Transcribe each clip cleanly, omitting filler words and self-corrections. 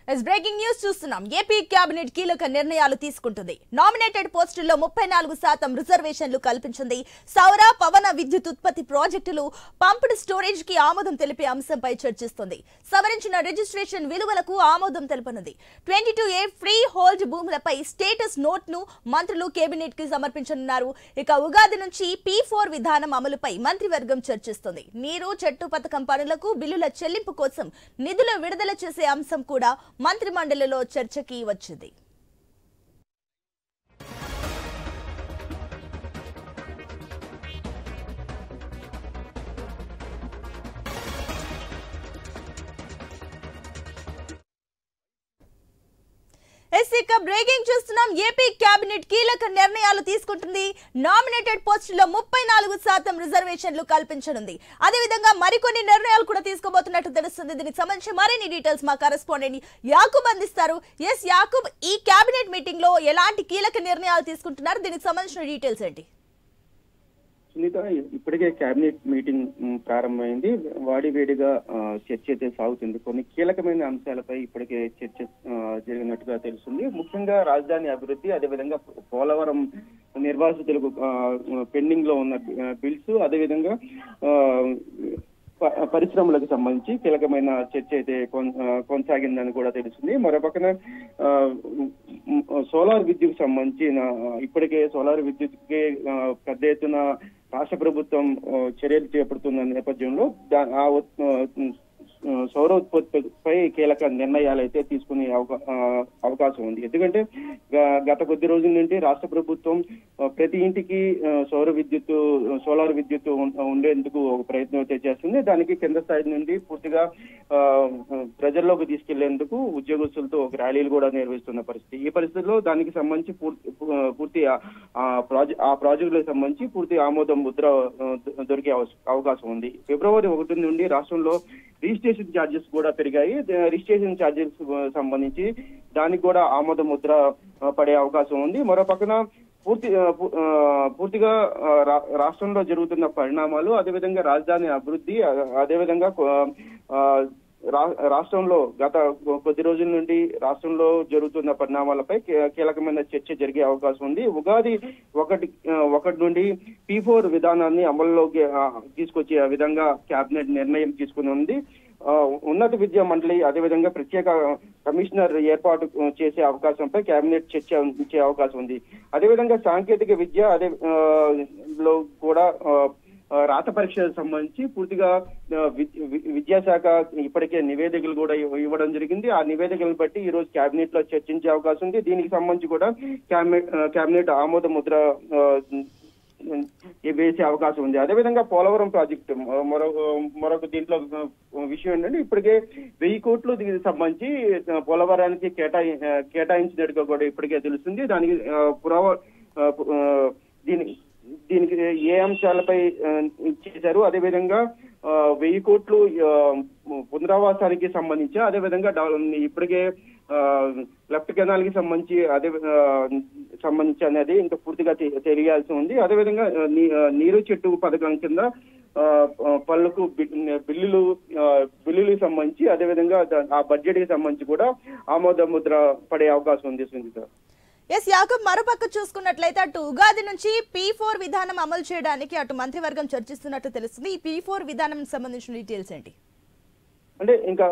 Breaking news చూస్తున్నాం. AP cabinet కీలక నిర్ణయాలు తీసుకుంటుంది. నామినేటెడ్ పోస్టుల్లో 34% రిజర్వేషన్లు కల్పించింది. సౌర పవన విద్యుత్ ఉత్పత్తి ప్రాజెక్టులు పంప్డ్ స్టోరేజ్ కి ఆమోదం తెలిపే అంశంపై చర్చిస్తుంది. సవరించిన రిజిస్ట్రేషన్ విలువలకు ఆమోదం తెలుపనుంది. 22A ఫ్రీ హోల్డ్ భూములపై స్టేటస్ నోట్ ను మంత్రులు కేబినెట్ కి సమర్పించనున్నారు. ఇక ఉగాది నుంచి P4 విధానం అమలుపై మంత్రివర్గం చర్చిస్తుంది. నీరు చెట్టు పథకం పనులకు బిల్లుల చెల్లింపు కోసం నిధులు విడుదల చేసే అంశం కూడా మంత్రి మండలిలో చర్చకి వచ్చింది. బ్రేకింగ్ చూస్తున్నాం. ఏపీ కేబినెట్ కీలక నిర్ణయాలు తీసుకుంటుంది. నామినేటెడ్ పోస్టుల్లో 34% రిజర్వేషన్లు కల్పించనుంది. అదేవిధంగా మరికొన్ని నిర్ణయాలు కూడా తీసుకోబోతున్నట్టు తెలుస్తుంది. దీనికి సంబంధించి మరిన్ని డీటెయిల్స్ మా కరెస్పాండెంట్ యాకూబ్ అందిస్తారు. యాకూబ్, ఈ కేబినెట్ మీటింగ్ లో ఎలాంటి కీలక నిర్ణయాలు తీసుకుంటున్నారు? దీనికి సంబంధించిన డీటెయిల్స్ ఏంటి? సునీత, ఇప్పటికే కేబినెట్ మీటింగ్ ప్రారంభమైంది. వాడివేడిగా చర్చ అయితే సాగుతుంది. కొన్ని కీలకమైన అంశాలపై ఇప్పటికే చర్చ జరిగినట్టుగా తెలుస్తుంది. ముఖ్యంగా రాజధాని అభివృద్ధి, అదేవిధంగా పోలవరం నిర్వాసితులకు పెండింగ్ లో ఉన్న బిల్స్, అదేవిధంగా పరిశ్రమలకు సంబంధించి కీలకమైన చర్చ అయితే కొనసాగిందని కూడా తెలుస్తుంది. మరోపక్కన సోలార్ విద్యుత్ సంబంధించిన ఇప్పటికే సోలార్ విద్యుత్కి పెద్ద ఎత్తున రాష్ట్ర ప్రభుత్వం చర్యలు చేపడుతున్న నేపథ్యంలో సౌర ఉత్పత్తిపై కీలక నిర్ణయాలు అయితే తీసుకునే అవకాశం ఉంది. ఎందుకంటే గత కొద్ది రోజుల నుండి రాష్ట్ర ప్రభుత్వం ప్రతి ఇంటికి సోలార్ విద్యుత్ ఉండేందుకు ఒక ప్రయత్నం అయితే చేస్తుంది. దానికి కేంద్ర స్థాయి నుండి పూర్తిగా ప్రజల్లోకి తీసుకెళ్లేందుకు ఉద్యోగస్తులతో ఒక ర్యాలీలు కూడా నిర్వహిస్తున్న పరిస్థితి. ఈ పరిస్థితుల్లో దానికి సంబంధించి పూర్తి ఆ ప్రాజెక్టులకు సంబంధించి పూర్తి ఆమోదం ముద్ర దొరికే అవకాశం ఉంది. ఫిబ్రవరి 1 నుండి రాష్ట్రంలో రిజిస్ట్రేషన్ ఛార్జెస్ కూడా పెరిగాయి. రిజిస్ట్రేషన్ ఛార్జెస్ సంబంధించి దానికి కూడా ఆమోద ముద్ర పడే అవకాశం ఉంది. మరో పక్కన పూర్తిగా రాష్ట్రంలో జరుగుతున్న పరిణామాలు, అదేవిధంగా రాజధాని అభివృద్ధి, అదేవిధంగా రాష్ట్రంలో గత కొద్ది రోజుల నుండి రాష్ట్రంలో జరుగుతున్న పరిణామాలపై కీలకమైన చర్చ జరిగే అవకాశం ఉంది. ఉగాది 1 నుండి P4 విధానాన్ని అమల్లోకి తీసుకొచ్చే విధంగా కేబినెట్ నిర్ణయం తీసుకుని ఉంది. ఉన్నత విద్యా మండలి, అదేవిధంగా ప్రత్యేక కమిషనర్ ఏర్పాటు చేసే అవకాశంపై కేబినెట్ చర్చ ఇచ్చే అవకాశం ఉంది. అదేవిధంగా సాంకేతిక విద్య లో కూడా రాత పరీక్షలకు సంబంధించి పూర్తిగా విద్యాశాఖ ఇప్పటికే నివేదికలు కూడా ఇవ్వడం జరిగింది. ఆ నివేదికలను బట్టి ఈ రోజు కేబినెట్ లో చర్చించే అవకాశం ఉంది. దీనికి సంబంధించి కూడా కేబినెట్ ఆమోద ముద్ర వేసే అవకాశం ఉంది. అదేవిధంగా పోలవరం ప్రాజెక్టు మరొక దీంట్లో విషయం ఏంటంటే ఇప్పటికే 1000 కోట్లు దీనికి సంబంధించి పోలవరానికి కేటాయించినట్టుగా కూడా ఇప్పటికే తెలుస్తుంది. దానికి దీనికి ఏ అంశాలపై చేశారు, అదేవిధంగా 1000 కోట్లు పునరావాసానికి సంబంధించి, అదేవిధంగా ఇప్పటికే లెఫ్ట్ కెనాల్ కి సంబంధించి అనేది ఇంకా పూర్తిగా తెలియాల్సి ఉంది. అదేవిధంగా నీరు చెట్టు పథకం కింద పనులకు బిల్లులకు సంబంధించి, అదేవిధంగా ఆ బడ్జెట్ కి సంబంధించి కూడా ఆమోద ముద్ర పడే అవకాశం ఉంది. సునీత, యాకూబ్, మరోపక్క చూసుకున్నట్లయితే అటు ఉగాది నుంచి P4 విధానం అమలు చేయడానికి అటు మంత్రివర్గం చర్చిస్తున్నట్టు తెలుస్తుంది. ఈ P4 విధానం సంబంధించిన డీటెయిల్స్ ఏంటి? అంటే ఇంకా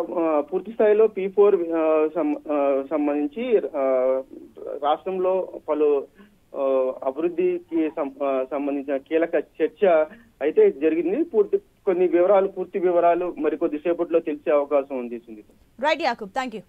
పూర్తి స్థాయిలో P4 సంబంధించి రాష్ట్రంలో పలు అభివృద్ధికి సంబంధించిన కీలక చర్చ అయితే జరిగింది. పూర్తి వివరాలు మరికొద్దిసేపట్లో తెలిసే అవకాశం ఉంది. Right Yakub, thank you.